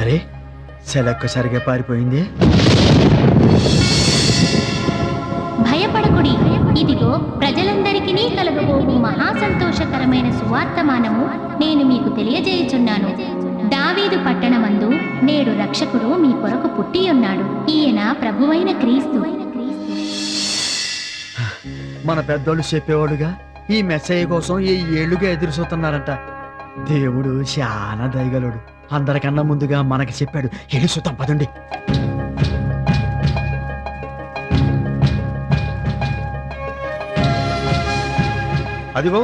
అరే సెలొక్కసారిగా పారిపోయింది. భయపడకుడి, ఇదిగో ప్రజలందరికీ కలగబోవు మహాసంతోషకరమైన సువార్తమానము నేను మీకు తెలియజేయుచున్నాను. దావీదు పట్టణమందు నేడు రక్షకుడు మీ కొరకు పుట్టియున్నాడు. ఈయన ప్రభువైన క్రీస్తు. మన పెద్దోళ్ళు చెప్పేవాడుగా ఈ మెస్సయ్య కోసం ఏ ఏళ్ళుగా ఎదురు చూస్తున్నారంట. దేవుడు చాలా దయగలుడు. అందరికన్నా ముందుగా మనకి చెప్పాడు. ఎడు చూద్దాం పదండి. అదిగో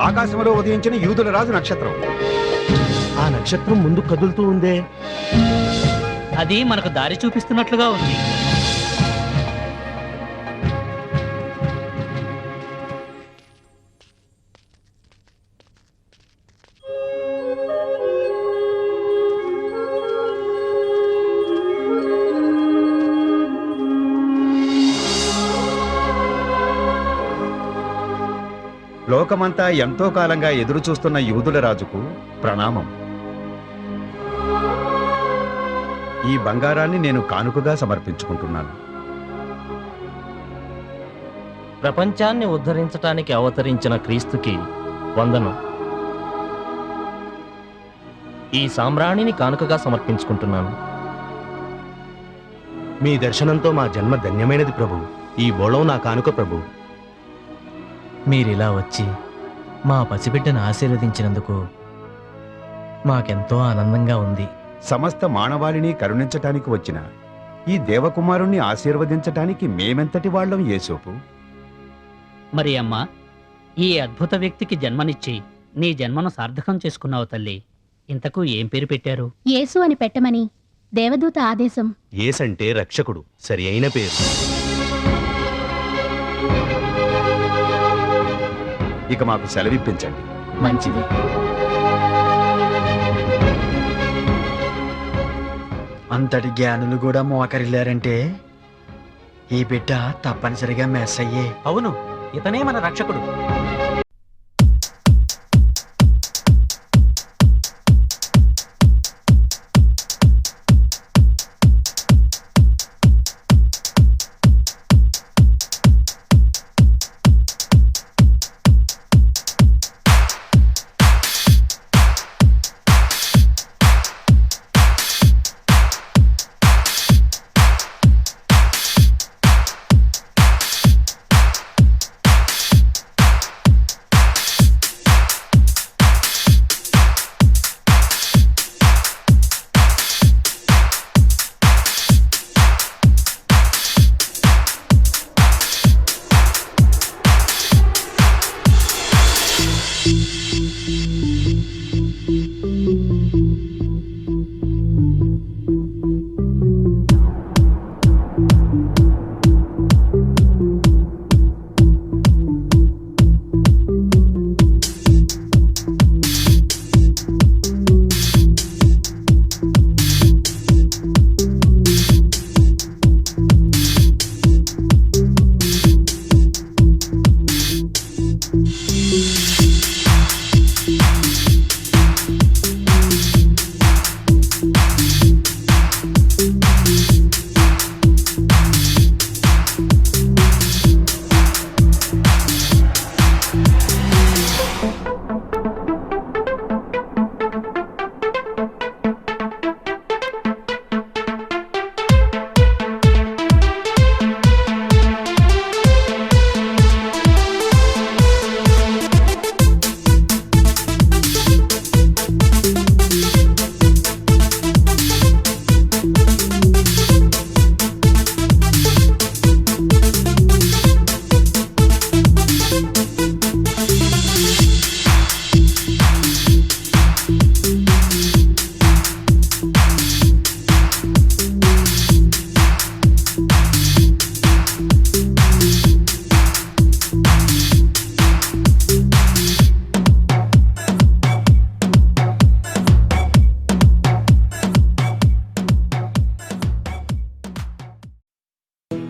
ఆకాశంలో ఉదయించిన యూదుల రాజు నక్షత్రం. ఆ నక్షత్రం ముందు కదులుతూ ఉందే. అది మనకు దారి చూపిస్తున్నట్లుగా ఉంది. లోకమంతా ఎంతో కాలంగా ఎదురు చూస్తున్న యూదుల రాజుకు ప్రణామం. ఈ బంగారాన్ని నేను కానుకగా సమర్పించుకుంటున్నాను. ప్రపంచాన్ని ఉద్ధరించటానికి అవతరించిన క్రీస్తుకి వందనం. ఈ సామ్రాణిని కానుకగా సమర్పించుకుంటున్నాను. మీ దర్శనంతో మా జన్మ ధన్యమైనది ప్రభు. ఈ బోళం నా కానుక ప్రభు. మీరిలా వచ్చి మా పసిబిడ్డను ఆశీర్వదించినందుకు మాకెంతో ఆనందంగా ఉంది. సమస్త మానవాళిని కరుణించటానికి వచ్చిన ఈ దేవకుమారుణ్ణి ఆశీర్వదించటానికి మేమెంతటి వాళ్ళం యేసోపు. మరి అమ్మా, ఈ అద్భుత వ్యక్తికి జన్మనిచ్చి నీ జన్మను సార్థకం చేసుకున్నావు తల్లి. ఇంతకు ఏం పేరు పెట్టారు? యేసు అని పెట్టమని దేవదూత ఆదేశం. యేసంటే రక్షకుడు, సరి అయిన పేరు. ఇక మాకు సెలవిప్పించండి. మంచిది. అంతటి జ్ఞానులు కూడా మోకరిల్లారంటే ఈ బిడ్డ తప్పనిసరిగా మెస్సయ్యే. అవును, ఇతనే మన రక్షకుడు.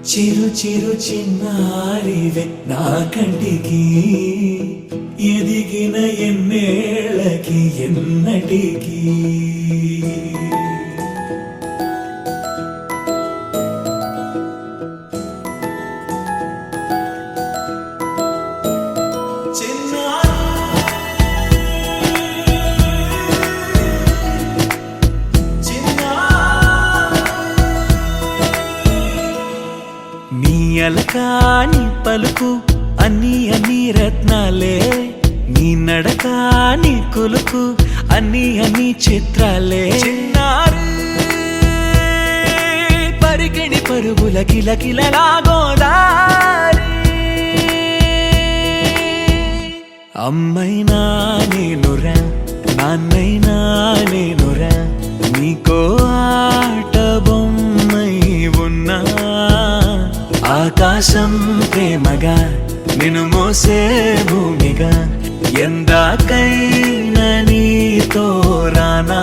చిరు చిరు చిన్నారివే నా కంటికి ఎదిగిన ఎన్నేళ్ళకి ఎన్నటికీ అలకాని పలుకు అన్ని అన్ని రత్నాలే, నీ నడక నీ కొలుకు అన్ని అన్ని చిత్రాలే. చిన్నారు పరికిణి పరుగుల కిలకిలలా గోదారి, అమ్మైనా నేనురా నాన్నైనా నేనురా, నీకో ఆట బొమ్మై ఉన్నా. ఆకాశం ప్రేమగా నిన్ను మోసే భూమిగా, ఎందాకైనా నీతో రానా.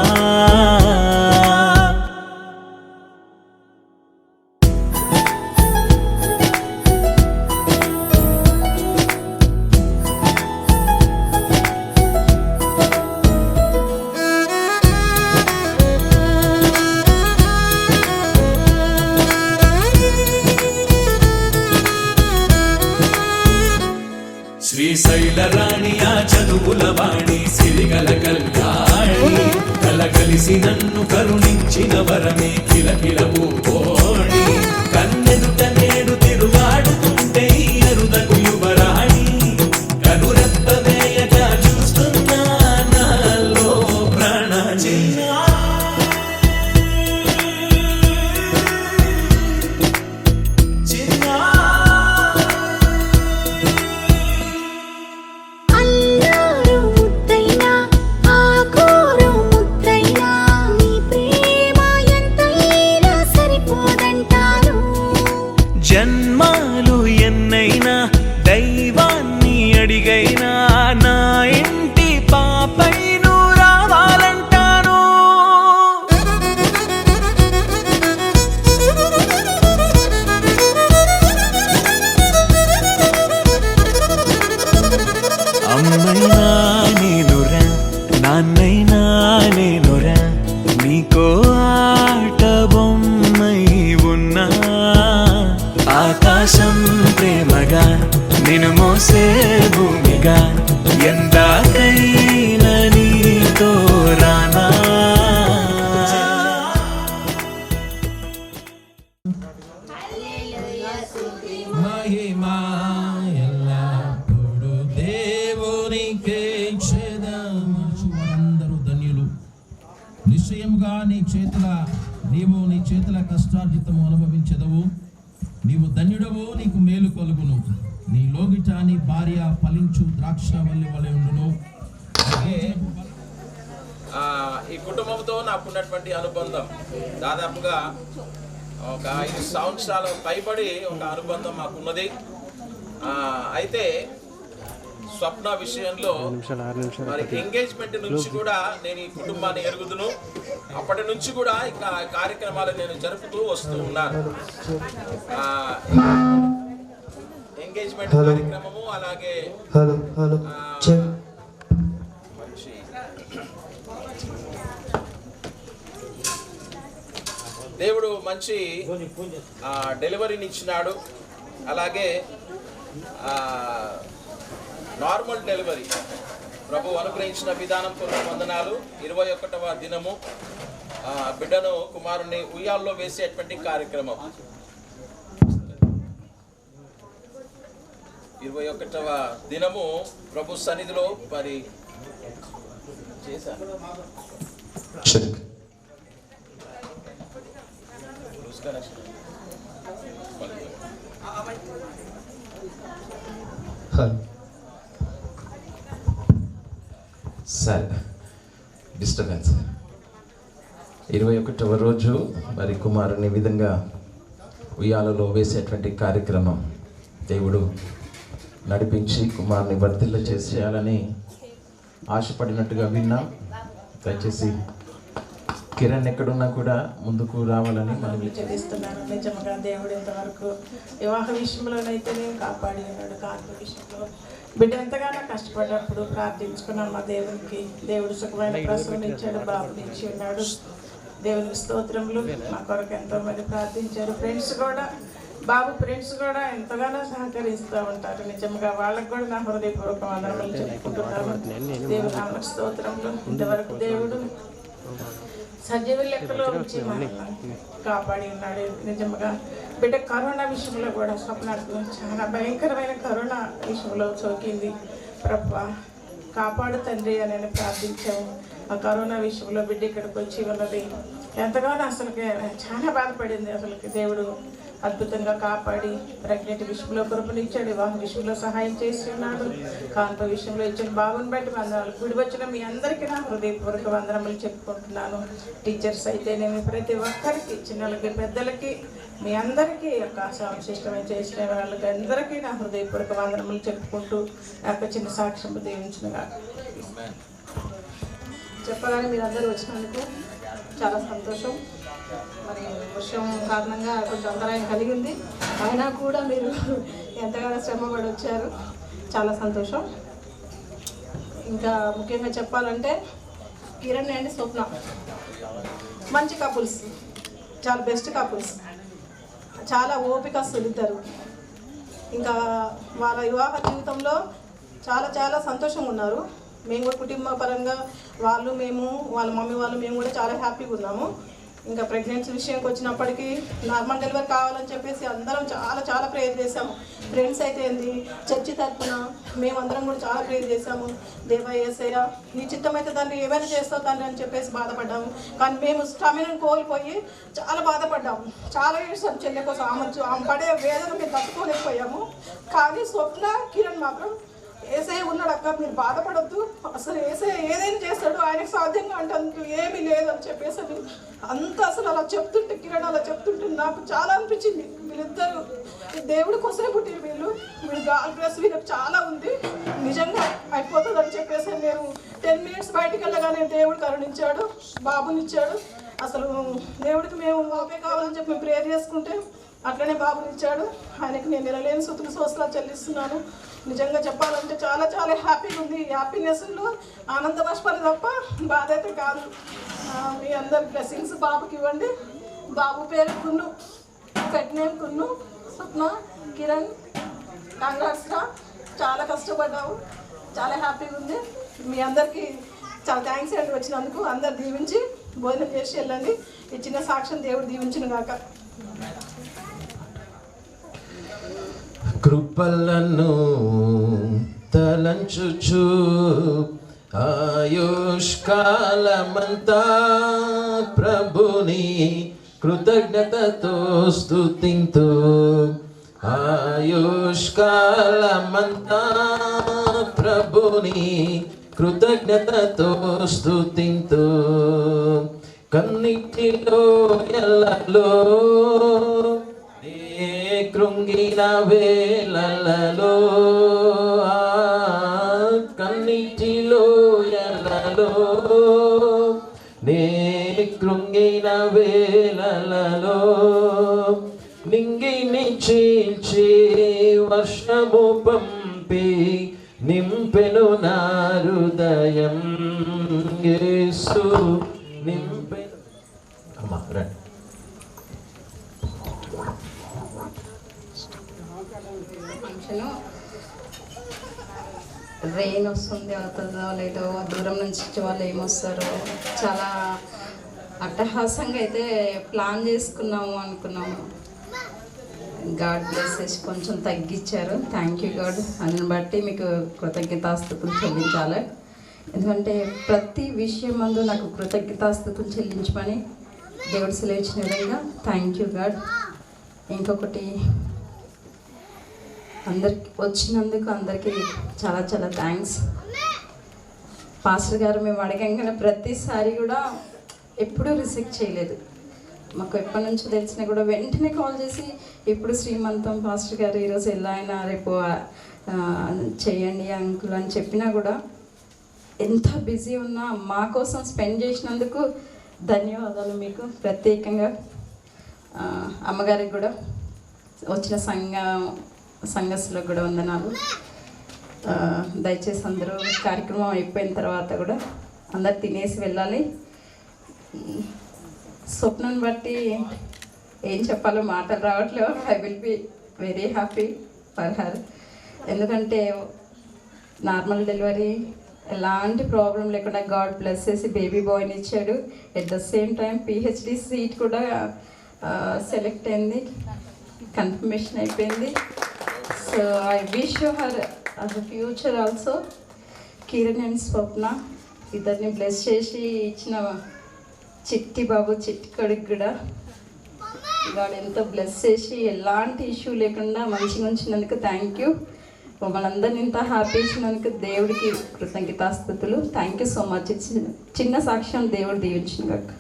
శ్రీశైల రాణి ఆ చదువుల వాణి, సిరిగల కళ్యాణి, కలగలిసి నన్ను కరుణించిన వరమే కిలకిల పూకోణి. కన్నెదుట నేడు తిరుగాడుతుంటే అరుదకు యువరాణి, కనురెప్ప వేయక చూస్తున్నా నాలో ప్రాణ. జన్మాలు ఎన్నైనా దైవాన్ని అడిగైనా నా ఇంటి పాపై నువ్వు రావాలంటాను. అమ్మైనా నేనురా నాన్నైనా నేనురా, నీకో ఆట బొమ్మై ఉన్నా. ఆకాశం ప్రేమగా నిన్ను మోసే భూమిగా, ఎందాకైనా నీతో రానా. మహిమా ఎల్లప్పుడూ దేవునికే చెందును. అందరూ ధన్యులు. నిశ్చయముగా నీవు నీ చేతుల కష్టార్జితము అనుభవించదవు. నీవు ధన్యుడవు, నీకు మేలు కలుగును. నీ లోగిట నీ భార్య ఫలించు ద్రాక్షవల్లి వలె ఉండును. ఈ కుటుంబంతో నాకున్నటువంటి అనుబంధం దాదాపుగా ఒక 5 సంవత్సరాల పైబడి ఒక అనుబంధం మాకున్నది. అయితే స్వప్న విషయంలో మరి ఎంగేజ్మెంట్ నుంచి కూడా నేను ఈ కుటుంబాన్ని ఎరుగుదును. అప్పటి నుంచి కూడా ఇంకా కార్యక్రమాలు నేను జరుపుతూ వస్తూ ఉన్నాను. ఎంగేజ్మెంట్ కార్యక్రమము అలాగే దేవుడు మంచి డెలివరీని ఇచ్చినాడు. అలాగే నార్మల్ డెలివరీ ప్రభు అనుగ్రహించిన విధానంతో వందనాలు. 21వ దినము బిడ్డను కుమారుని ఉయ్యాల్లో వేసేటువంటి కార్యక్రమం. 21వ దినము ప్రభు సన్నిధిలో మరి చేశాను. సరే, డిస్టర్బెన్స్. 21వ రోజు మరి కుమారుని విధంగా ఉయ్యాలలో వేసేటువంటి కార్యక్రమం దేవుడు నడిపించి కుమారుని వర్ధిల్ల చేసేయాలని ఆశపడినట్టుగా విన్నాం. దయచేసి కిరణ్ ఎక్కడున్నా కూడా ముందుకు రావాలని మనం చెల్లిస్తున్నాను. నిజంగా దేవుడు ఇంతవరకు వివాహ విషయంలోనైతే నేను కాపాడి ఉన్నాడు. కాన్పు విషయంలో బిడ్డ ఎంతగానో కష్టపడ్డప్పుడు ప్రార్థించుకున్నాను మా దేవునికి. దేవుడు సుఖమైన ప్రసవం ఇచ్చాడు, బాబుని ఇచ్చి ఉన్నాడు. దేవునికి స్తోత్రములు. మా కొరకు ఎంతోమంది ప్రార్థించారు. బాబు ఫ్రెండ్స్ కూడా ఎంతగానో సహకరిస్తూ ఉంటారు. నిజంగా వాళ్ళకు కూడా నా హృదయపూర్వక వందనములు చెప్పుకుంటున్నాను. దేవుడు నామకు స్తోత్రములు. ఇంతవరకు దేవుడు సజీవ లెక్కలో ఉంచి కాపాడి ఉన్నాడు. నిజంగా బిడ్డ కరోనా విషయంలో కూడా స్వప్నాలకు చాలా భయంకరమైన కరోనా విషయంలో సోకింది. ప్రభువా కాపాడు తండ్రి అని నేను ప్రార్థించాము. ఆ కరోనా విషయంలో బిడ్డ ఇక్కడికి వచ్చి ఉన్నది ఎంతగానో అసలుకి చాలా బాధపడింది. అసలుకి దేవుడు అద్భుతంగా కాపాడి ప్రెగ్నెంట్ విషయంలో కృపనిచ్చాడు, వివాహ విషయంలో సహాయం చేసి ఉన్నాడు, కాన్ప విషయంలో ఇచ్చిన బాబుని బట్టి వందనాలు. కూడి వచ్చిన మీ అందరికీ నా హృదయపూర్వక వందనములు చెప్పుకుంటున్నాను. టీచర్స్ అయితేనేమి ప్రతి ఒక్కరికి, చిన్నలకి పెద్దలకి, మీ అందరికీ యొక్క సౌండ్ సిస్టమ్ చేసిన వాళ్ళకి అందరికీ నా హృదయపూర్వక వందనములు చెప్పుకుంటూ నాకు చిన్న సాక్ష్యం దీవించినగా చెప్పగానే మీరందరూ వచ్చినందుకు చాలా సంతోషం. మరి వర్షం కారణంగా కొంచెం అంతరాయం కలిగింది, అయినా కూడా మీరు ఎంతగానో శ్రమపడి వచ్చారు. చాలా సంతోషం. ఇంకా ముఖ్యంగా చెప్పాలంటే కిరణ్ అండ్ స్వప్న మంచి కపుల్స్, చాలా బెస్ట్ కపుల్స్, చాలా ఓపికస్తులు ఇద్దరు. ఇంకా వాళ్ళ వివాహ జీవితంలో చాలా చాలా సంతోషంగా ఉన్నారు. మేము కూడా కుటుంబ పరంగా వాళ్ళు, మేము, వాళ్ళ మమ్మీ వాళ్ళు, మేము కూడా చాలా హ్యాపీగా ఉన్నాము. ఇంకా ప్రెగ్నెన్సీ విషయానికి వచ్చినప్పటికీ నార్మల్ డెలివరీ కావాలని చెప్పేసి అందరం చాలా చాలా ప్రేయర్ చేసాము. ఫ్రెండ్స్ అయితే ఏంది, చర్చి తరఫున మేమందరం కూడా చాలా ప్రేయర్ చేసాము. దేవా యేసయ్య నీ చిత్తం అయితే దాన్ని ఏమైనా చేస్తావు తండ్రి అని చెప్పేసి బాధపడ్డాము. కానీ మేము స్టామినాను కోల్పోయి చాలా బాధపడ్డాము. చాలా ఏడ్చాము చెల్లె కోసం. ఆమె పడే వేదన మేము తట్టుకోలేకపోయాము. కానీ స్వప్న, కిరణ్ మాత్రం ఏసయ్య ఉన్నాడు అక్క, మీరు బాధపడద్దు, అసలు ఏసయ్య ఏదైనా చేస్తాడు, ఆయనకు సాధ్యంగా అంటే అందుకు ఏమీ లేదని చెప్పేసి అంత అసలు అలా చెప్తుంటే, కిరణ్ అలా చెప్తుంటే నాకు చాలా అనిపించింది. వీళ్ళిద్దరు దేవుడి కోసమే పుట్టిరు. వీళ్ళు గాల్ ప్లస్ వీళ్ళకి చాలా ఉంది, నిజంగా అయిపోతుంది అని చెప్పేసి నేను 10 minutes బయటికి వెళ్ళగానే దేవుడు కరుణించాడు, బాబునిచ్చాడు. అసలు దేవుడికి మేము బాబే కావాలని చెప్పి మేము ప్రేయర్ చేసుకుంటే అట్లనే బాబునిచ్చాడు. ఆయనకి నేను నిలలేని స్తుతులు స్తోత్రాలు చెల్లిస్తున్నాను. నిజంగా చెప్పాలంటే చాలా చాలా హ్యాపీగా ఉంది. హ్యాపీనెస్లో ఆనంద బాష్పాలు తప్ప బాధ అయితే కాదు. మీ అందరి బ్లెస్సింగ్స్ బాబుకి ఇవ్వండి. బాబు పేరు కున్ను, పెట్ నేమ్ కున్ను. స్వప్న, కిరణ్, కంగ్రాట్స్ రా, చాలా కష్టపడ్డావు, చాలా హ్యాపీగా ఉంది. మీ అందరికీ చాలా థ్యాంక్స్ అండి వచ్చినందుకు. అందరు దీవించి భోజనం చేసి వెళ్ళండి. ఈ చిన్న సాక్ష్యం దేవుడు దీవించును గాక. కృపలను తలంచుచు ఆయుష్కాలమంతా ప్రభుని కృతజ్ఞతతో స్తుతింతు. ఆయుష్కాలమంతా ప్రభుని కృతజ్ఞతతో స్తుతింతు. కన్నిటిలో ఎల్లలో కృంగిన వేళలలో, కన్నిటిలో ఎల్లలో నే కృంగిన వేళలలో, నింగిని చీల్చి వర్షము పంపి నింపెను నా హృదయం. యేసు నింపెను. అమ్మా రండి. ఫంక్షను రెయిన్ వస్తుంది, అవుతుందో లేదో, దూరం నుంచి వచ్చే వాళ్ళు ఏమొస్తారో, చాలా అట్టహాసంగా అయితే ప్లాన్ చేసుకున్నాము అనుకున్నాము. గాడ్ బ్లెస్ చేసి కొంచెం తగ్గించారు. Thank you God. అందుని బట్టి మీకు కృతజ్ఞతాస్తుతులు చెల్లించాలి. ఎందుకంటే ప్రతి విషయం మందు నాకు కృతజ్ఞతాస్తుతులు చెల్లించమని దేవుడు సెలవిచ్చిన విధంగా థ్యాంక్ యూ గాడ్. ఇంకొకటి, అందరికి వచ్చినందుకు అందరికీ చాలా చాలా థ్యాంక్స్. పాస్టర్ గారు మేము అడగంగానే ప్రతిసారి కూడా ఎప్పుడూ రిసెక్ట్ చేయలేదు. మాకు ఎప్పటి నుంచో తెలిసినా కూడా వెంటనే కాల్ చేసి ఇప్పుడు శ్రీమంతం పాస్టర్ గారు ఈరోజు ఎలా అయినా రేపు చేయండి అంకుల్ అని చెప్పినా కూడా ఎంత బిజీ ఉన్నా మా కోసం స్పెండ్ చేసినందుకు ధన్యవాదాలు మీకు ప్రత్యేకంగా. అమ్మగారికి కూడా, వచ్చిన సంఘస్థులకు కూడా వందనాలు. దయచేసి అందరూ కార్యక్రమం అయిపోయిన తర్వాత కూడా అందరు తినేసి వెళ్ళాలి. స్వప్నం బట్టి ఏం చెప్పాలో మాటలు రావట్లేవు. I will be very happy for her. ఎందుకంటే నార్మల్ డెలివరీ ఎలాంటి ప్రాబ్లం లేకుండా గాడ్ బ్లెస్ చేసి బేబీ బాయ్ని ఇచ్చాడు. At the same time PhD seat కూడా సెలెక్ట్ అయింది, కన్ఫర్మేషన్ అయిపోయింది. So I wish her as a future also. Kiran and Swapna ఇద్దరిని బ్లెస్ చేసి ఇచ్చిన చిట్టి బాబు చిట్టి కొడుకు కూడా గాడ్ ఎంతో బ్లెస్ చేసి ఎలాంటి ఇష్యూ లేకుండా మంచిగా ఉంచినందుకు థ్యాంక్ యూ. మమ్మల్ని అందరినీ ఇంత హ్యాపీ ఇచ్చినందుకు దేవుడికి కృతజ్ఞతాస్తుతులు. Thank you so much. చిన్న సాక్ష్యం దేవుడు దీవించిన గాక.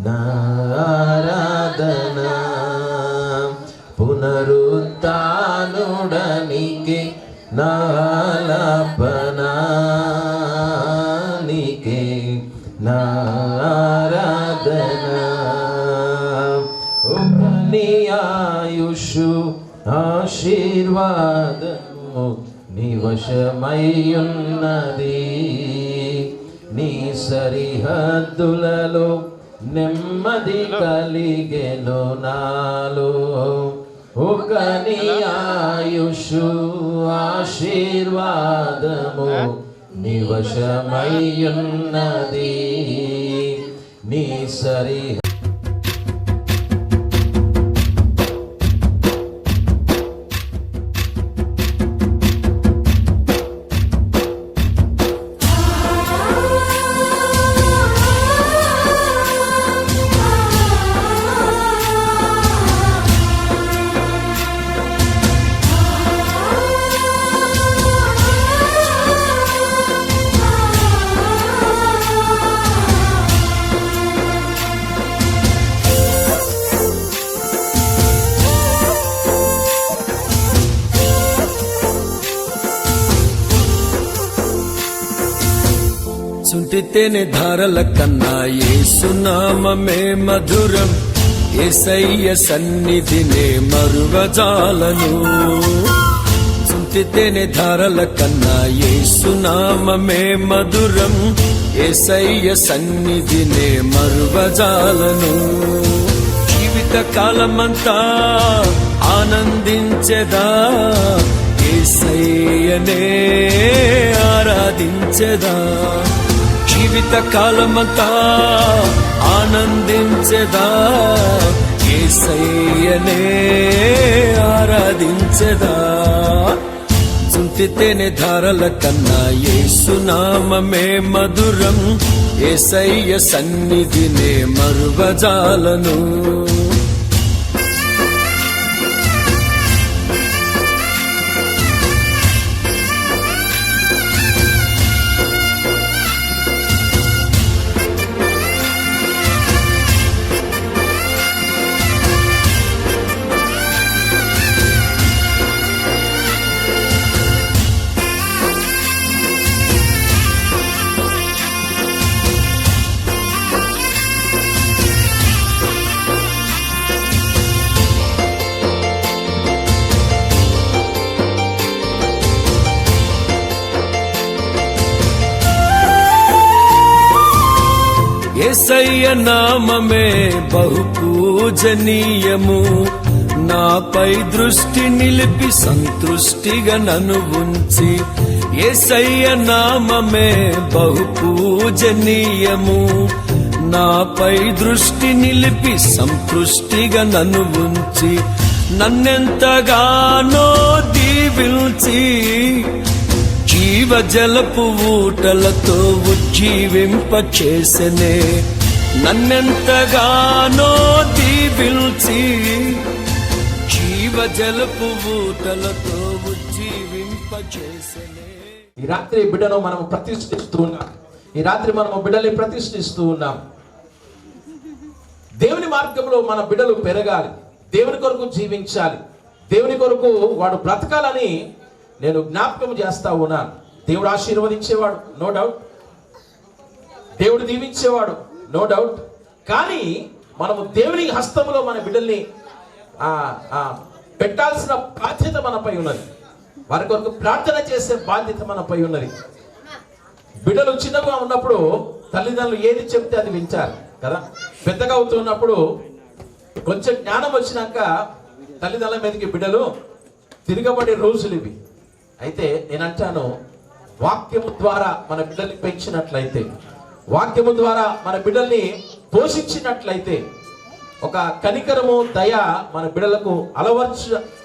నారాధనా పునరుత్థానుడనికి నాలాపనానికి నారాధనా నీ ఆయుషు ఆశీర్వాదము నీ వశమయ్యున్నది. నీ సరిహద్దులలో నెమ్మది కలిగెను నాలో. ఒక నీ ఆయుషు ఆశీర్వాదము నీ వశమయ్యున్నది. నీ సరి సుంటితేనే ధారల కన్నా యేసునామమే మధురం. యేసయ్య సన్నిధినే మరువజాలను. సుంటితేనే ధారల కన్నా యేసునామమే మధురం. యేసయ్య సన్నిధినే మరువజాలను. జీవిత కాలమంతా ఆనందించెదా, యేసయ్యనే ఆరాధించెదా. జీవిత కాలమంతా ఆనందించెదా, యేసయ్యనే ఆరాధించెదా. సుంటితేనే ధారల కన్నా యేసునామమే మధురం. యేసయ్య సన్నిధినే మరువజాలను. యేసయ్య నామమే బహు పూజనీయము. నాపై దృష్టి నిలిపి సంతృష్టిగా నన్ను ఉంచి. యేసయ్య నామమే బహు పూజనీయము. నాపై దృష్టి నిలిపి సంతృష్టిగా నన్ను ఉంచి. నన్నెంతగానో దీవించి జీవజలపు ఊటలతో ఉజ్జీవింపచేసెనే. నన్నెంతగానో దీవించి జీవజలపు ఊటలతో ఉజ్జీవింపచేసెనే. ఈ రాత్రి బిడ్డను మనం ప్రతిష్ఠిస్తూ ఉన్నాం. ఈ రాత్రి మనము బిడ్డల్ని ప్రతిష్ఠిస్తూ ఉన్నాం. దేవుని మార్గంలో మన బిడ్డలు పెరగాలి, దేవుని కొరకు జీవించాలి, దేవుని కొరకు వాడు బ్రతకాలని నేను జ్ఞాపకం చేస్తా ఉన్నాను. దేవుడు ఆశీర్వదించేవాడు, నో డౌట్. దేవుడు దీవించేవాడు, నో డౌట్. కానీ మనము దేవుని హస్తములో మన బిడ్డల్ని పెట్టాల్సిన బాధ్యత మనపై ఉన్నది. వారి కొరకు ప్రార్థన చేసే బాధ్యత మనపై ఉన్నది. బిడ్డలు చిన్నగా ఉన్నప్పుడు తల్లిదండ్రులు ఏది చెప్తే అది వింటారు కదా. పెద్దగా అవుతున్నప్పుడు కొంచెం జ్ఞానం వచ్చినాక తల్లిదండ్రుల మీదకి బిడ్డలు తిరగబడే రోజులు ఇవి. అయితే నేనంటాను, వాక్యము ద్వారా మన బిడ్డల్ని పెంచినట్లయితే, వాక్యము ద్వారా మన బిడ్డల్ని పోషించినట్లయితే, ఒక కనికరము దయ మన బిడ్డలకు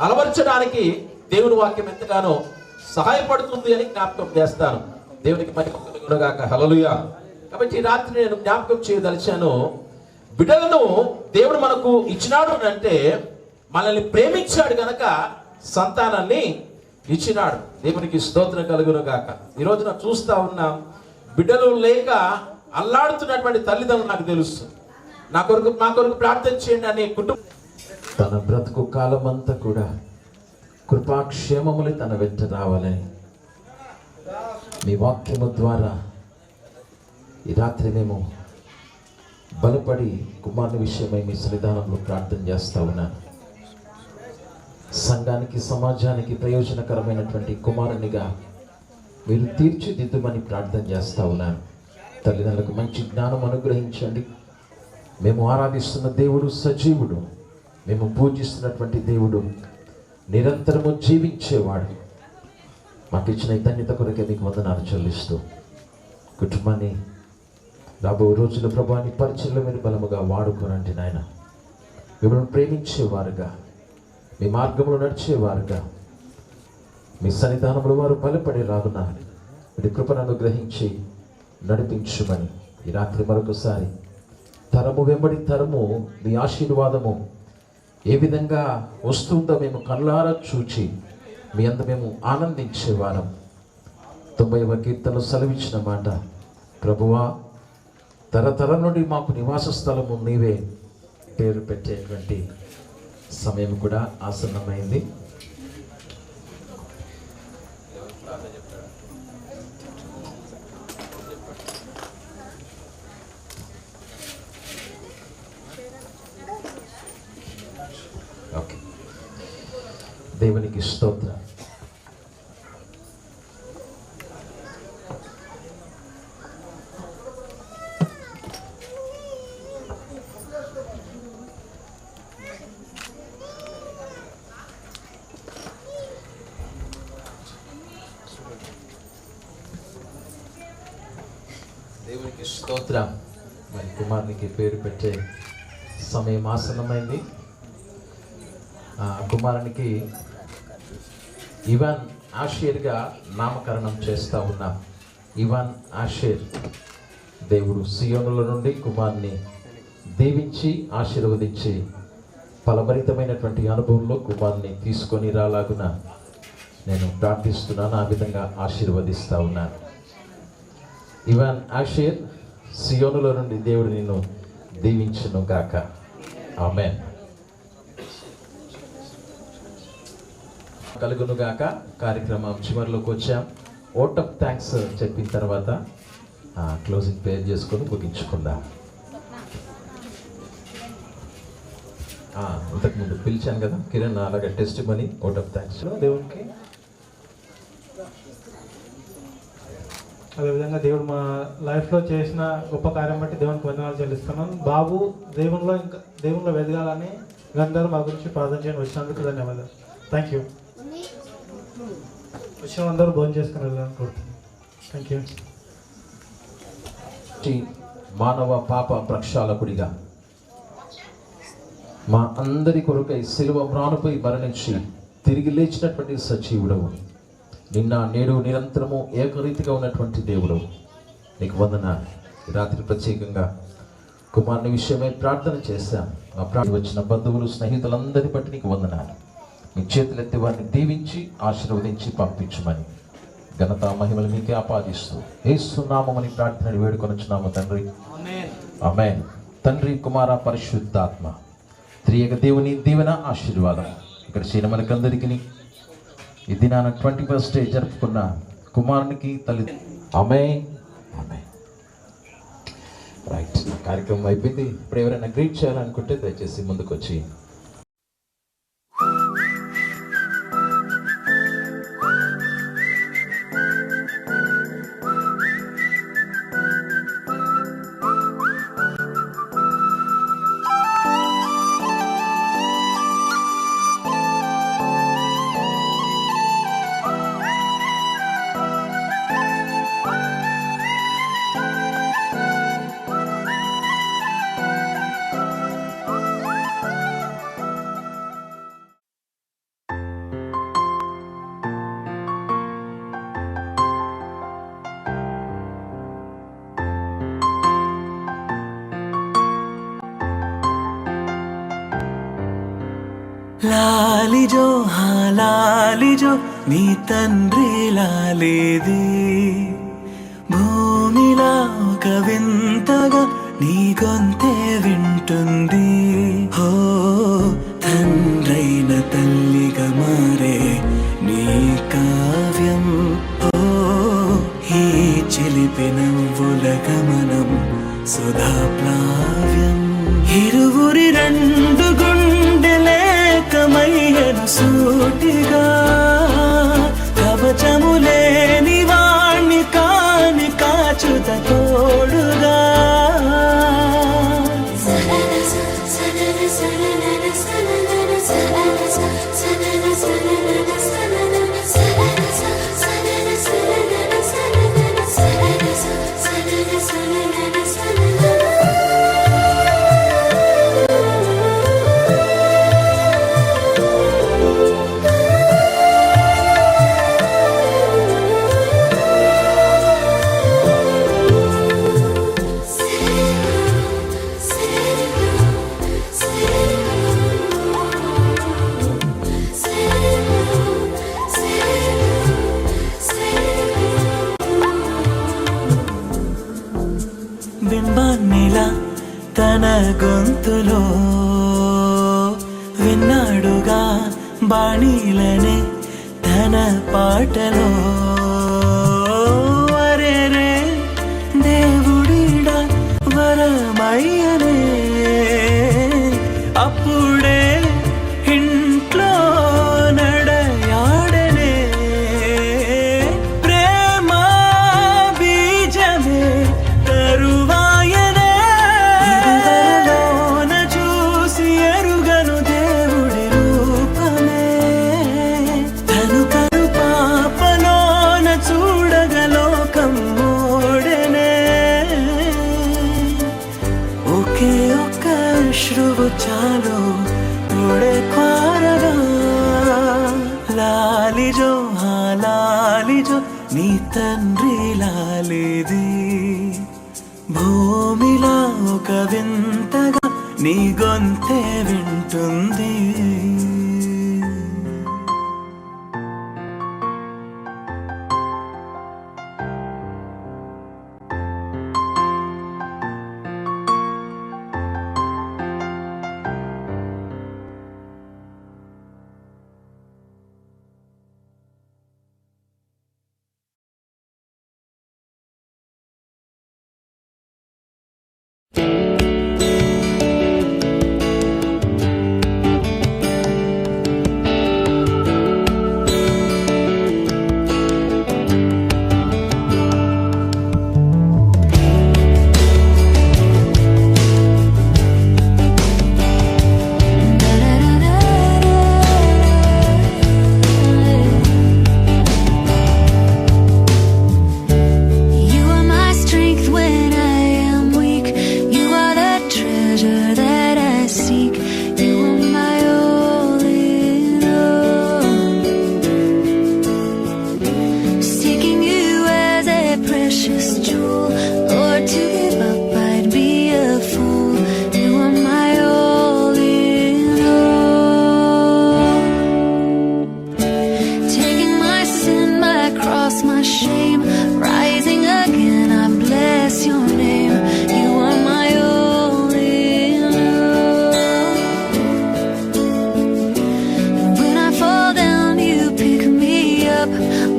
అలవర్చడానికి దేవుని వాక్యం ఎంతగానో సహాయపడుతుంది అని జ్ఞాపకం చేస్తాను. దేవునికి మహిమగాక. హల్లెలూయా. కాబట్టి ఈ రాత్రి నేను జ్ఞాపకం చేయదలిచాను, బిడ్డలను దేవుడు మనకు ఇచ్చినాడు అంటే మనల్ని ప్రేమించాడు గనక సంతానాన్ని ఇచ్చినాడు. దేవునికి స్తోత్రం కలుగును గాక. ఈ రోజున చూస్తా ఉన్నాం, బిడ్డలు లేక అల్లాడుతున్నటువంటి తల్లిదండ్రులు నాకు తెలుసు. నా కొరకు ప్రార్థన చేయండి అనే కుటుంబం తన బ్రతుకు కాలం అంతా కూడా కృపాక్షేమములు తన వెంట రావాలని మీ వాక్యము ద్వారా ఈ రాత్రి మేము బలపడి కుమారుని విషయమై మీ సన్నిధానంలో ప్రార్థన చేస్తా ఉన్నాను. సంఘానికి, సమాజానికి ప్రయోజనకరమైనటువంటి కుమారునిగా మీరు తీర్చిదిద్దుమని ప్రార్థన చేస్తా ఉన్నాను. తల్లిదండ్రులకు మంచి జ్ఞానం అనుగ్రహించండి. మేము ఆరాధిస్తున్న దేవుడు సజీవుడు, మేము పూజిస్తున్నటువంటి దేవుడు నిరంతరము జీవించేవాడు. మాకు ఇచ్చిన ధన్యత కొరకే మీకు వందనాలు చెల్లిస్తూ, కుటుంబాన్ని రాబో రోజుల ప్రభాని పరిచయంలో మీరు బలముగా వాడుకోనండి నాయన. మిమ్మల్ని ప్రేమించేవారుగా, మీ మార్గంలో నడిచేవారుగా, మీ సన్నిధానంలో వారు బలపడేలాగున మీ కృపను అనుగ్రహించి నడిపించుమని ఈ రాత్రి మరొకసారి తరము వెంబడి తరము మీ ఆశీర్వాదము ఏ విధంగా వస్తుందో మేము కళ్ళారా చూచి మీ అంత మేము ఆనందించేవారం. 90వ కీర్తనలో సెలవిచ్చిన మాట, ప్రభువా తరతరం నుండి మాకు నివాస స్థలము నీవే. పేరు పెట్టేటువంటి సమయం కూడా ఆసన్నమైంది. ఓకే, దేవునికి స్తోత్రం. దేవునికి స్తోత్రం. మరి కుమారునికి పేరు పెట్టే సమయం ఆసన్నమైంది. కుమారునికి ఇవాన్ ఆషేర్గా నామకరణం చేస్తూ ఉన్నాం. Ivan Asher. దేవుడు సియోనుల నుండి కుమారుని దీవించి ఆశీర్వదించి ఫలభరితమైనటువంటి అనుభవంలో కుమారుని తీసుకొని రాలాగున నేను ప్రార్థిస్తున్నాను. ఆ విధంగా ఆశీర్వదిస్తూ ఉన్నాను. ఇవాన్ ఆషేర్, సియోనుల నుండి దేవుడు నిన్ను దీవించును గాక. ఆమేన్. కలుగును గాక. కార్యక్రమం చివరిలోకి వచ్చాం. ఓట్ ఆఫ్ థ్యాంక్స్ చెప్పిన తర్వాత క్లోజింగ్ ప్రేయర్ చేసుకొని ముగించుకుందాం. ఇంతకుముందు పిలిచాను కదా కిరణ్, అలాగే test money vote of thanks దేవునికి. అదేవిధంగా దేవుడు మా లైఫ్లో చేసిన గొప్ప కార్యం బట్టి దేవునికి వందనాలు చెల్లిస్తున్నాను. బాబు దేవునిలో వెదగాలని అందరూ మా గురించి ప్రార్థన చేయని వచ్చినందుకు ధన్యవాదాలు. Thank you. వచ్చిన అందరూ భోజనం చేసుకుని వెళ్ళాలని కోరుతున్నాను. Thank you. మానవ పాప ప్రక్షాళకుడిగా మా అందరి కొరకై శిలువ మ్రానుపై మరణించి తిరిగి లేచినటువంటి సజీవుడవు, నిన్న నేడు నిరంతరము ఏకరీతిగా ఉన్నటువంటి దేవుడు, నీకు వందనాలు. రాత్రి ప్రత్యేకంగా కుమారుని విషయమై ప్రార్థన చేశాం. మా ప్రార్థన వచ్చిన బంధువులు, స్నేహితులందరి బట్టి నీకు వందనాలు. మీ చేతులెత్తి వారిని దీవించి ఆశీర్వదించి పంపించమని ఘనత మహిమలు మీకే ఆపాదిస్తూ యేసు నామముని ప్రార్థన వేడుకొనుచున్నాము తండ్రి. ఆమేన్. తండ్రి, కుమార, పరిశుద్ధాత్మ త్రియేక దేవుని దీవెన ఆశీర్వాదం ఇక్కడ చేరిన మనకందరికీ ఈ దినాన 21st డే జరుపుకున్న కుమారునికి తల్లి. ఆమేన్. ఆమేన్. రైట్, కార్యక్రమం అయిపోయింది. ఇప్పుడు ఎవరైనా గ్రీట్ చేయాలనుకుంటే దయచేసి ముందుకు వచ్చి. లాలిజో లాలిజో నీ తండ్రి లాలేది, భూమిలా ఒక వింతగా నీ గొంతే వింటుంది. హో తండ్రైన తల్లిగా మారే నీ కావ్యం, ఓ ఈ చిలిపి నవ్వుల గమనం సుధా ప్లావ్యం. ఇరువురి రెండు గుండెలేకమయ్యను సూటిగా, కవచములేని వాణ్ణి కాని కాచుత తోడుగా. బింబాన్నిలా తన గొంతులో విన్నాడుగా, బాణీలనే తన పాటలో. అరేరే దేవుడిడా వరమయ్యనే, అప్పుడే ఇంట్లో నడయాడనే. ప్రేమ బీజమే తరువాయనే, ఇరువరలోన చూసి ఎరుగను దేవుడి రూపమే. తను కను పాపలోన చూడగలోకం మోడనే. ఒకే ఒక్క అశ్రువు చాలు తోడే క్వారగా. లాలిజో లాలిజో నీ తండ్రి లాలేది, భూమిలా ఒక వింతగా నీ గొంతే వింటుంది.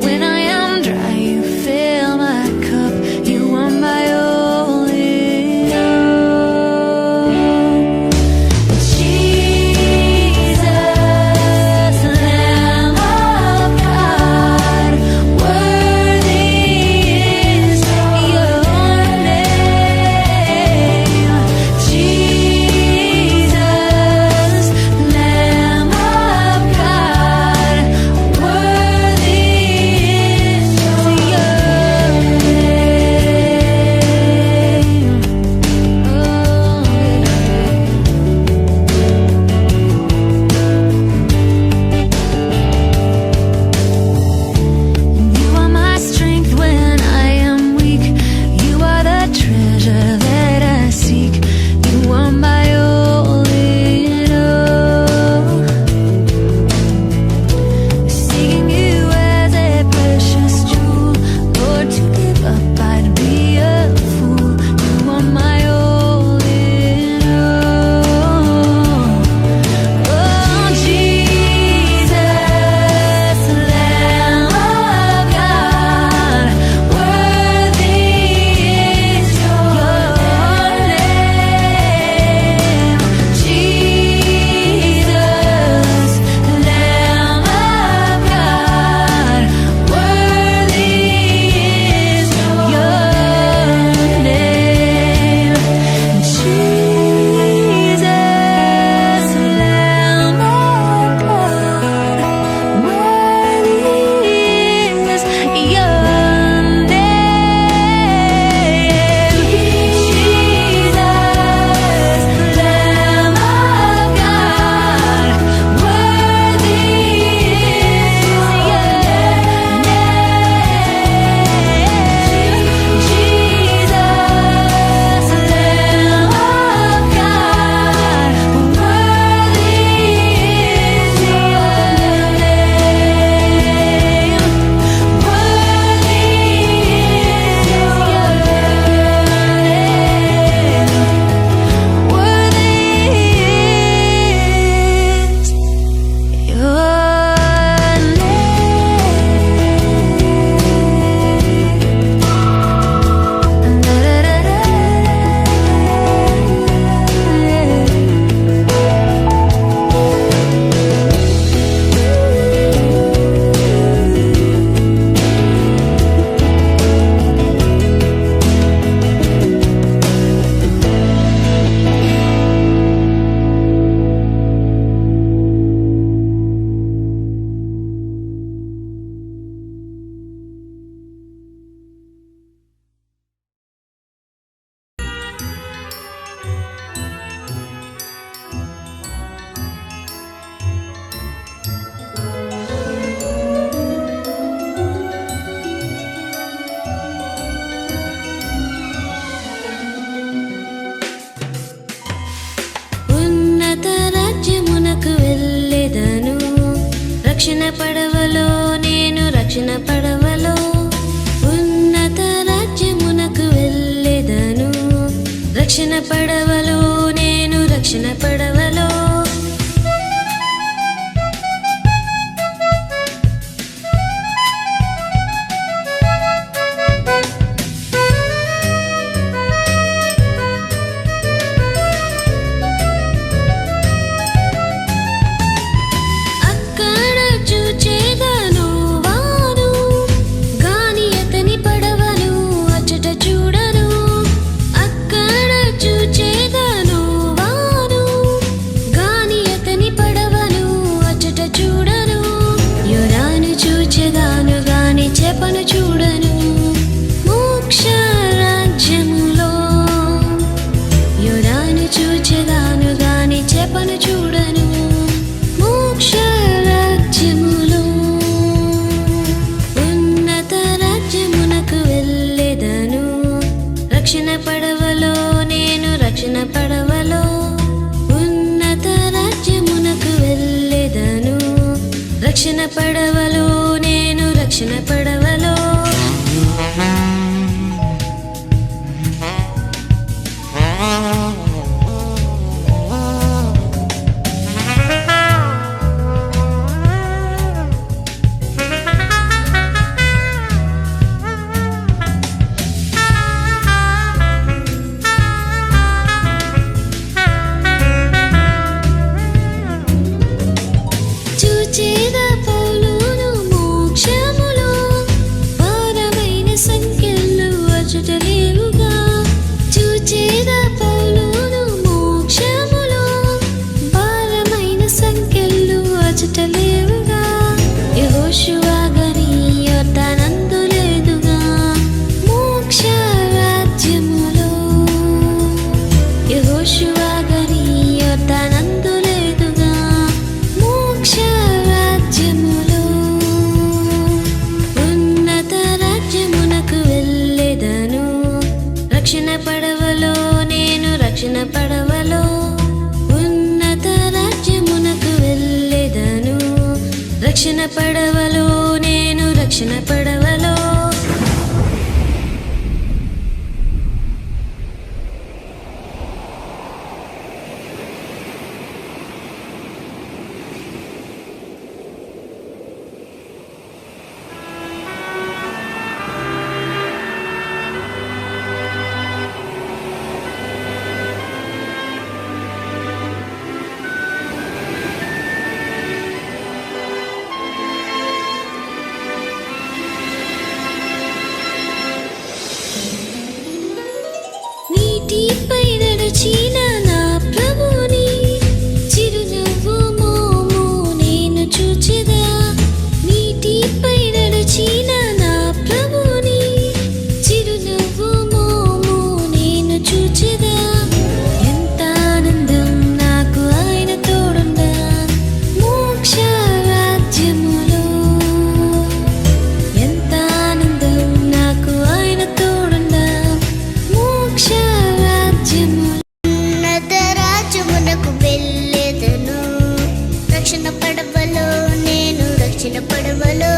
When I పడవలో నేను రక్షణ పడవలో ఉన్నత రాజ్యమునకు వెళ్ళెదను. రక్షణ పడవలో నేను రక్షణ పడవలో చేపను చూడను. మోక్ష రాజ్యములో యోరాను చూచెదాను గాని చేపను చూడను. మోక్ష రాజ్యములో ఉన్నత రాజ్యమునకు వెళ్ళెదను. రక్షణ పడవలో నేను రక్షణ పడవలో ఉన్నత రాజ్యమునకు వెళ్ళెదను. రక్షణ పడవలో నేను రక్షణ పడవలో పడవలో ఉన్నత రాజ్యమునకు వెళ్ళెదను. రక్షణ పడవలో నేను రక్షణ పడవలో నీటిపై నడిచిన నా ప్రభుని చిరునవ్వు మోము నేను చూచెదా. నీటిపై నడిచిన నా ప్రభుని చిరునవ్వు మోము నేను చూచెదా. ఎంత ఆనందం నాకు ఆయన తోడుండా. మోక్ష రాజ్యములో ఎంత ఆనందం నాకు ఆయన తోడుండా. మోక్ష ఉన్నత రాజ్యమునకు వెళ్ళెదను. రక్షణ పడవలో నేను రక్షణ పడవలో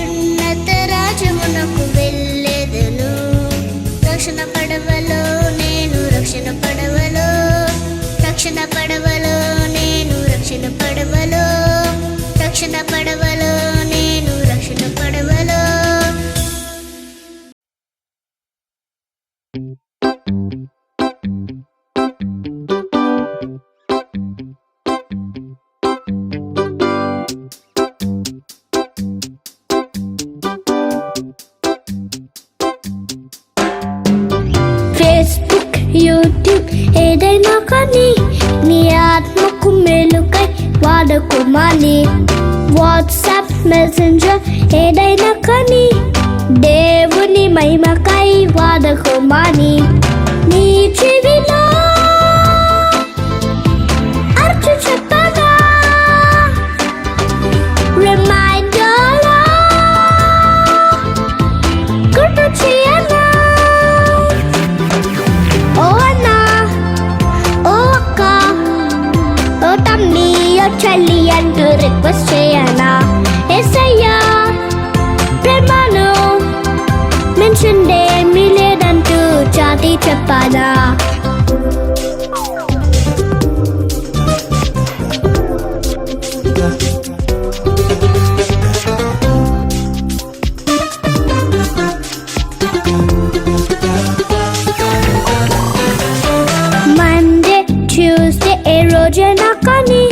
ఉన్నత రాజ్యమునకు వెళ్ళెదను. రక్షణ పడవలో నేను రక్షణ పడవలో రక్షణ పడవలో నేను రక్షణ పడవలో రక్షణ పడవలో నేను రక్షణ పడవలో ఫేస్బుక్, యూట్యూబ్ ఏదైనా కానీ నీ ఆత్మకు మేలుకై వాడుకోమని. వాట్సాప్, మెసెంజర్ ఏదైనా కానీ దేవుని మహిమకై వాడుకోమని. నీ చెవిలో అర్చు చెప్పగా రిమైండర్లో గుర్తు చేయనా. ఓ అన్నా, ఓ అక్క, ఓ తమ్మి, ఓ చెల్లి అంటూ రిక్వెస్ట్ చేయనా. చెప్పాలా? మండే ట్యూస్డే ఏ రోజైనా కానీ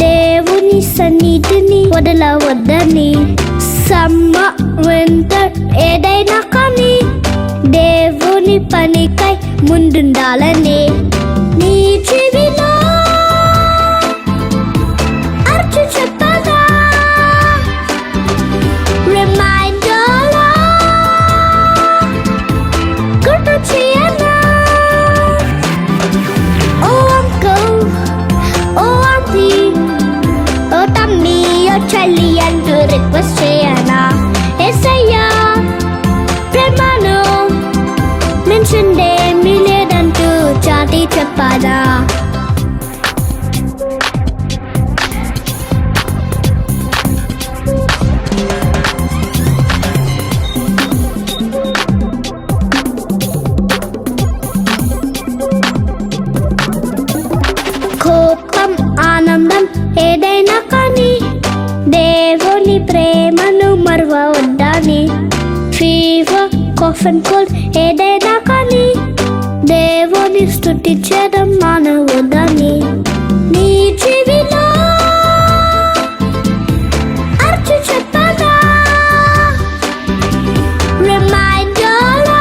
దేవుని సన్నిధిని వదలవద్దని, సమ్మర్ వింటర్ ఏదైనా కానీ దేవుని పనికై ముందుండాలని, నీ చెవిలో అర్చు చెప్పగా రిమైండర్లా గుర్తు చేయనా? ఓ అంకుల్, ఓ ఆంటీ, ఓ తమ్మి, ఓ చెల్లి అంటూ రిక్వెస్ట్ చేయనా? యేసయ్యా ప్రేమను మెన్షన్డేమీ లేదంటూ చాటి చెప్పాలా? కోపం ఆనందం ఏదైనా కానీ దేవుని ప్రేమను మరవవద్దని, ఫీవర్ కాఫ్ అండ్ కోల్డ్ ఏదైనా కానీ దేవుని స్తుతించడం మానవద్దని, నీ చెవిలో అర్చు చెప్పగా రిమైండర్లా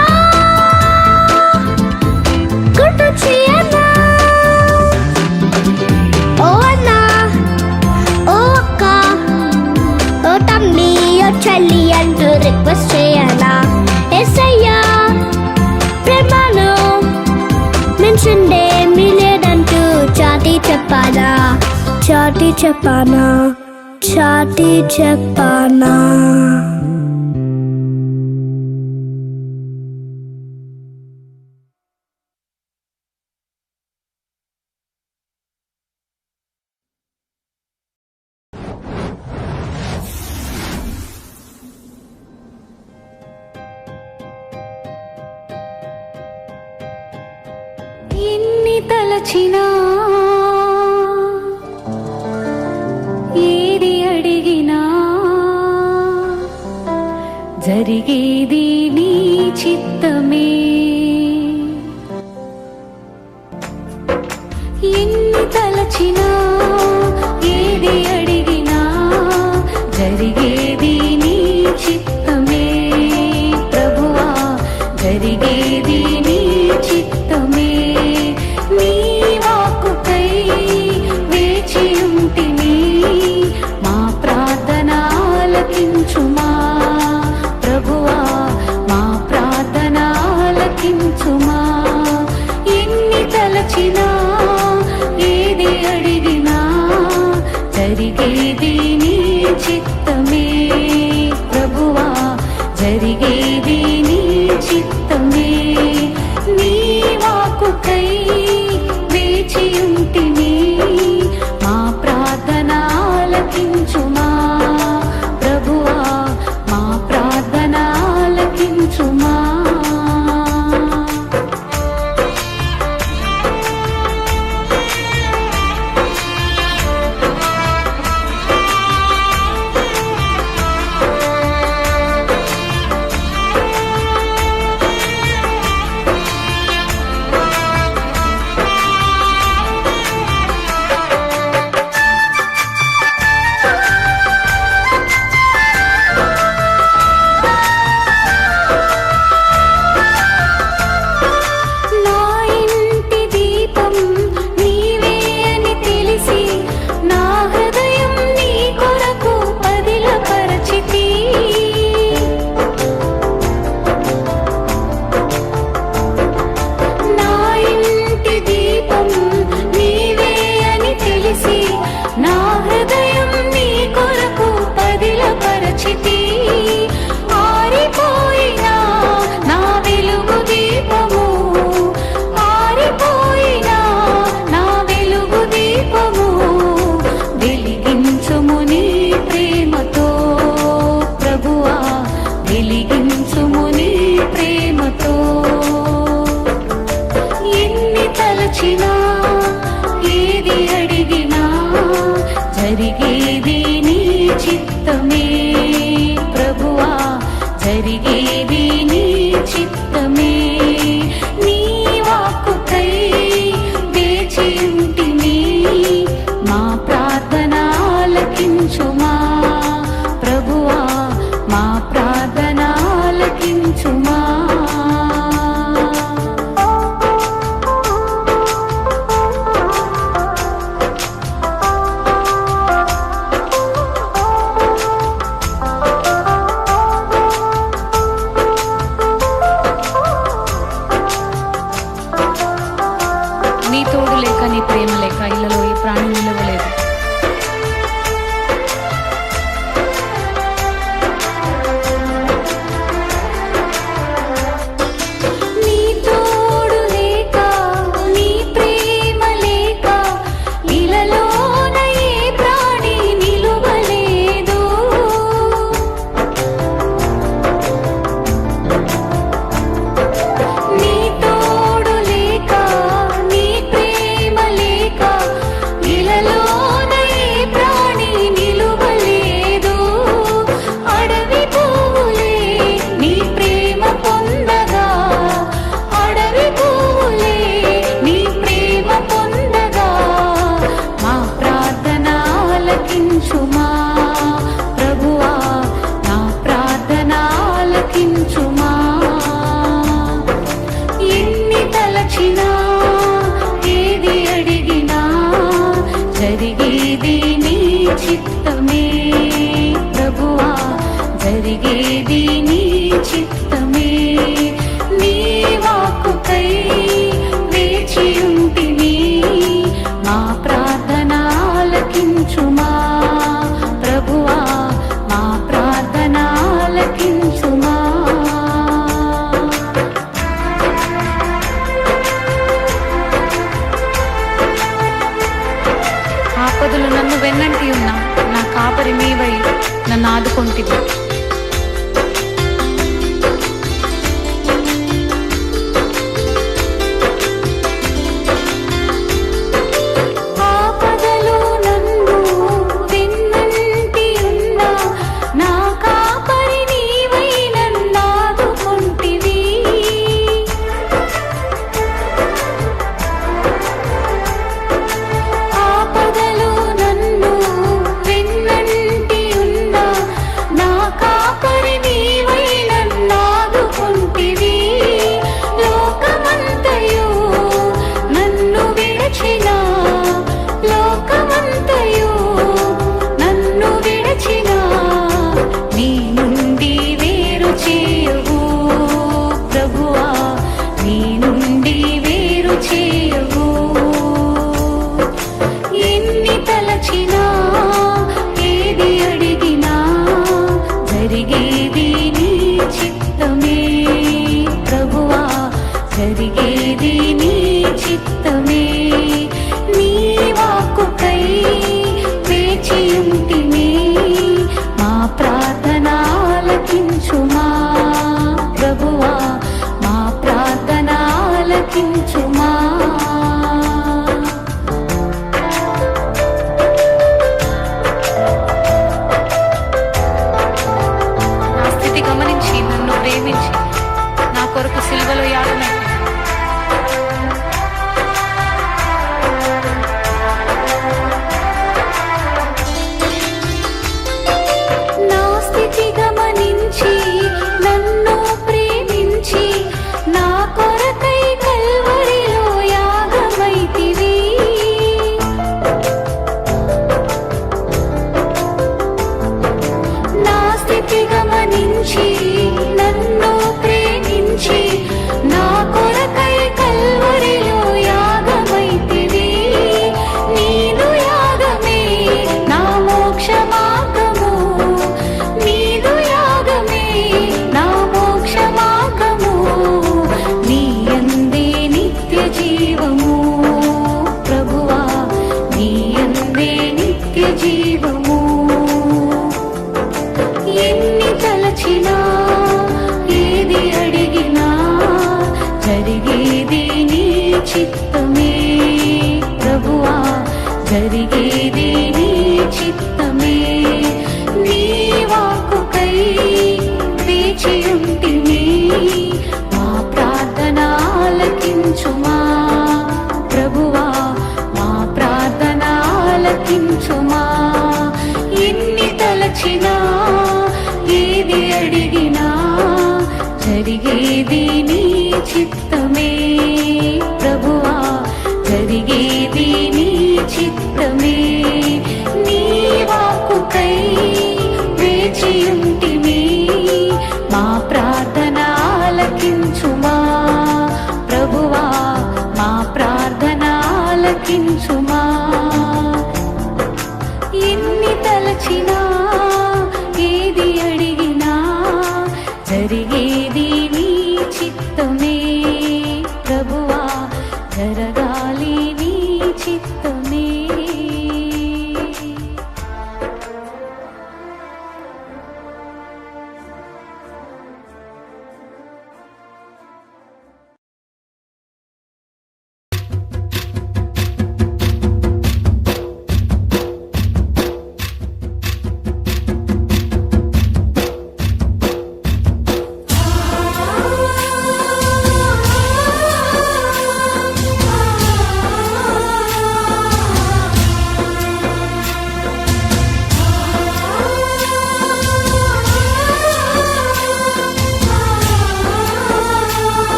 గుర్తు చేయనా? ఓ అన్నా, ఓ అక్క, ఓ తమ్మి, ఓ చెల్లి అంటూ రిక్వెస్ట్ చేయనా? యేసయ్యా ప్రేమను మెన్షన్డేమీ లేదంటూ చాటి చెప్పాలా? చాటి చెప్పానా? చాటి చెప్పానా? ఎన్ని తలచినా ఏది అడిగినా జరిగేది నీ చిత్తమే. ఎన్ని తలచినా ఏది అడిగినా జరిగేది నీ చిత్తమే. ప్రభువా జరిగేది నీ చిత్తమే. నీ వాక్కుకై వేచి ఉంటిని, మా ప్రార్థన ఆలకించుమా. ప్రభువా మా ప్రార్థన ఆలకించుమా. ఎన్ని తలచినా ఏది అడిగినా జరిగేది నీ చిత్తమే. ప్రభువా జరిగేది నీ చిత్తమే. నీ వాక్కుకై వేచి ఉంటిని, మా ప్రార్థన ఆలకించుమా. ప్రభువా తలచినా ఏది అడిగినా జరిగేది నీ చిత్తమే ప్రభువా, జరిగేది నీ చిత్తమే. నీ వాక్కుకై వేచి ఉంటిని, మా ప్రార్థన ఆలకించుమా ప్రభువా, మా ప్రార్థన ఆలకించుమా. నీ తోడు లేక, నీ ప్రేమ లేక ఇళ్ళలో ఈ ప్రాణి నిలవలేదు. నీ తోడు లేక, నీ ప్రేమ లేక ఇళ్ళలోన ఏ ప్రాణి నిలువలేదు. నీ తోడు లేక, నీ ప్రేమ లేక ఇళ్ళలోన ఏ ప్రాణి నిలువలేదు. అడవి పువ్వులే నీ ప్రేమ పొందగా, అడవి పువ్వులే నీ ప్రేమ పొందగా, మా ప్రార్థన ఆలకించుమా ప్రభువా, నా ప్రార్థన ఆలకించుమా. ఎన్ని తలచినా ఏది అడిగినా జరిగేది నీ చిత్తమే ప్రభువా, జరిగేది నీ చిత్తమే. నీ వాక్కుకై వేచి ఉంటిని, మా ప్రార్థన ఆలకించుమా ప్రభువా, మా ప్రార్థన ఆలకించుమా. ఆపదలు నన్ను వెన్నంటి ఉన్నా, నా కాపరి నీవై నన్ను ఆదుకొంటివి. ఆపదలు నన్ను వెన్నంటి ఉన్నా, నా కాపరి నీవై నన్ను ఆదుకొంటివి. ఆపదలు నన్ను వెన్నంటి ఉన్నా, నా కాపరి నీవై నన్ను ఆదుకొంటివి. లోకమంతయు నన్ను విడచినా, లోకమంతయు నన్ను విడచినా, నీ నుండి వేరు చేయవు ప్రభువా, నీ నుండి వేరు చేయవు. ఎన్ని తలచినా ఏది అడిగినా జరిగేది నీ చిత్తమే ప్రభువా, జరిగేది నీ చిత్తమే. నీ వాక్కుకై వేచి ఉంటిని, మా ప్రార్థన ఆలకించుమా ప్రభువా, మా ప్రార్థన ఆలకించుమా. నా స్థితి గమనించి నన్ను ప్రేమించి నా కొరకు సిలువలో యాగమైంది. నా స్థితి గమనించి నన్ను ప్రేమించి నా కొరకై కల్వరిలో యాగమైతివి. నా స్థితి గమనించి నన్ను ప్రేమించి నా కొరకై కల్వరిలో యాగమైతివి. నీదు యాగమే నా మోక్ష మార్గము, నీదు యాగమే నా మోక్ష మార్గము. నీ యందే నిత్య జీవము ప్రభువా, నీ యందే నిత్య జీవము. ఎన్ని తలచినా ఏది అడిగినా జరిగేది నీ చిత్తమే చిత్తమే ప్రభువా జరిగేది నీ చిత్తమే నీ వాక్కుకై వేచియుంటిమి మా ప్రార్థన ఆలకించుమా ప్రభువా మా ప్రార్థన ఆలకించుమా ఎన్ని తలచినా ఏది అడిగినా జరిగేది నీ చిత్తమే ప్రభువా జరగాలి నీ చిత్తమే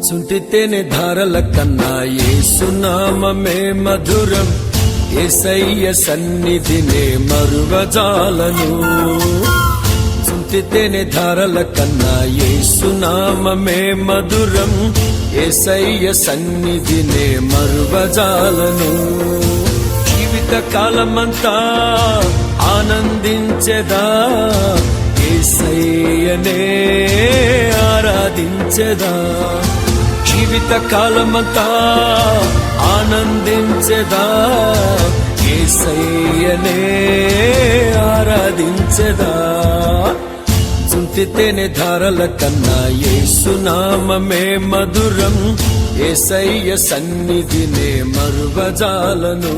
సుంటితేనే ధారల కన్నా యేసునామమే మధురం యేసయ్య సన్నిధినే మరువజాలను సుంటితేనే ధారల కన్నా యేసునామమే మధురం యేసయ్య సన్నిధినే మరువజాలను జీవిత కాలమంతా ఆనందించెదా యేసయ్యనే ఆరాధించెదా జీవిత కాలమంతా ఆనందించెదా యేసయ్యనే ఆరాధించెదా సుంటితేనే ధారల కన్నా యేసునామమే మధురం యేసయ్య సన్నిధినే మరువజాలను